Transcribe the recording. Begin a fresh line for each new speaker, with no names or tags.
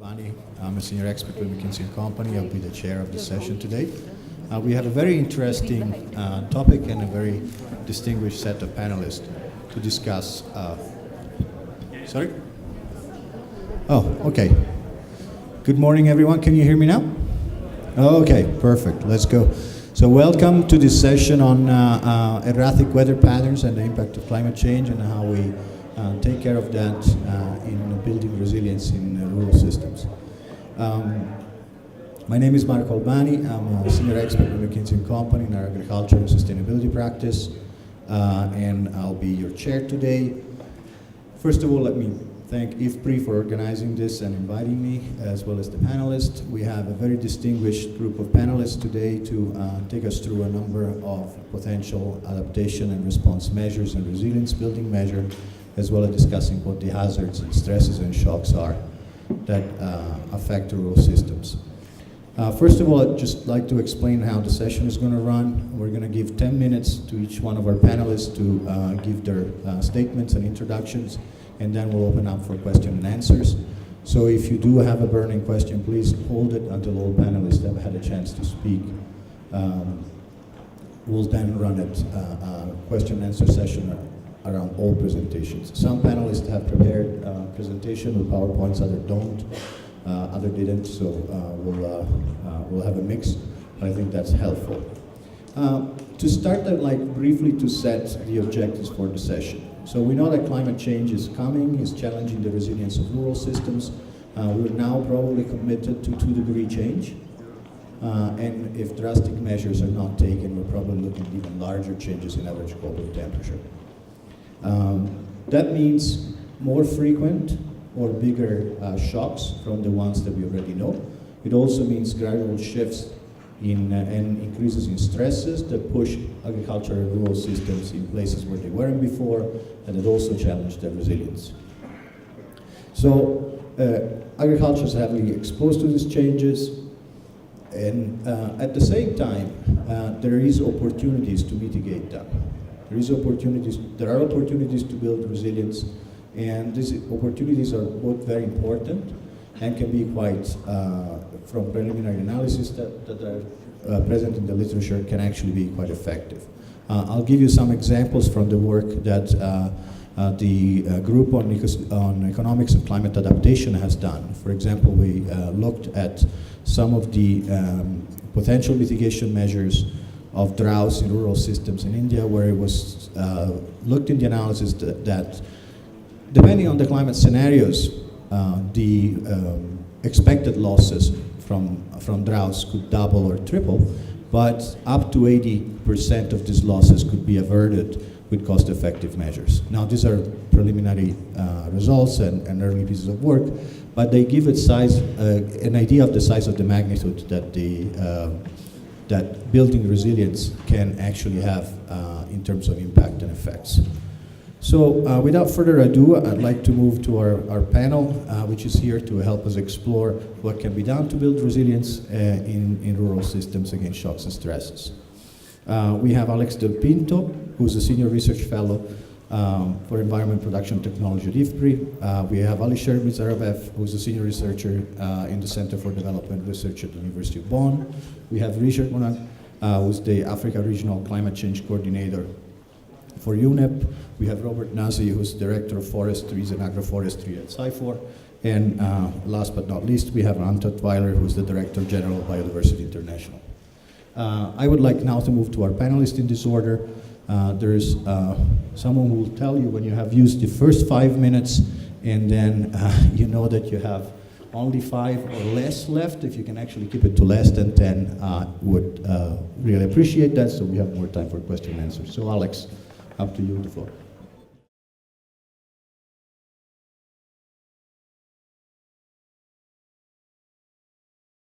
Albani. I'm a senior expert with McKinsey & Company. I'll be the chair of the session today. We have a very interesting topic and a very distinguished set of panelists to discuss. Sorry? Oh, okay. Good morning, everyone. Can you hear me now? Okay, perfect. Let's go. So welcome to this session on erratic weather patterns and the impact of climate change and how we take care of that in building resilience in rural systems. My name is Marco Albani. I'm a senior expert at McKinsey & Company in our agriculture and sustainability practice, and I'll be your chair today. First of all, let me thank IFPRI for organizing this and inviting me, as well as the panelists. We have a very distinguished group of panelists today to take us through a number of potential adaptation and response measures and resilience building measures, as well as discussing what the hazards and stresses and shocks are that affect rural systems. First of all, I'd just like to explain how the session is going to run. We're going to give 10 minutes to each one of our panelists to give their statements and introductions, and then we'll open up for question and answers. So if you do have a burning question, please hold it until all panelists have had a chance to speak. We'll then run a question and answer session around all presentations. Some panelists have prepared presentation with PowerPoints, others don't, others didn't, so we'll have a mix, but I think that's helpful. To start, I'd like briefly to set the objectives for the session. So we know that climate change is coming, is challenging the resilience of rural systems. We're now probably committed to 2-degree change. And if drastic measures are not taken, we're probably looking at even larger changes in average global temperature. That means more frequent or bigger shocks from the ones that we already know. It also means gradual shifts in and increases in stresses that push agricultural and rural systems in places where they weren't before, and that also challenge their resilience. So agriculture is heavily exposed to these changes, and at the same time, there is opportunities to mitigate them. There are opportunities to build resilience, and these opportunities are both very important and can be quite, from preliminary analysis that are present in the literature, can actually be quite effective. I'll give you some examples from the work that the group on economics of climate adaptation has done. For example, we looked at some of the potential mitigation measures of droughts in rural systems in India, where it was looked in the analysis that depending on the climate scenarios, the expected losses from droughts could double or triple, but up to 80% of these losses could be averted with cost-effective measures. Now, these are preliminary results and early pieces of work, but they give it an idea of the size of the magnitude that that building resilience can actually have in terms of impact and effects. So without further ado, I'd like to move to our panel, which is here to help us explore what can be done to build resilience in rural systems against shocks and stresses. We have Alex Del Pinto, who's a senior research fellow for environment production technology at IFPRI. We have Alisher Mizarabev, who's a senior researcher in the Center for Development Research at the University of Bonn. We have Richard Monag, who's the Africa Regional Climate Change Coordinator for UNEP. We have Robert Nazi, who's Director of Forestries and Agroforestry at CIFOR. And last but not least, we have Anta Twiler, who's the Director General of Biodiversity International. I would like now to move to our panelists in this order. There's someone who will tell you when you have used the first 5 minutes, and then you know that you have only 5 or less left. If you can actually keep it to less than 10, would really appreciate that, so we have more time for question and answers. So Alex, up to you, the floor.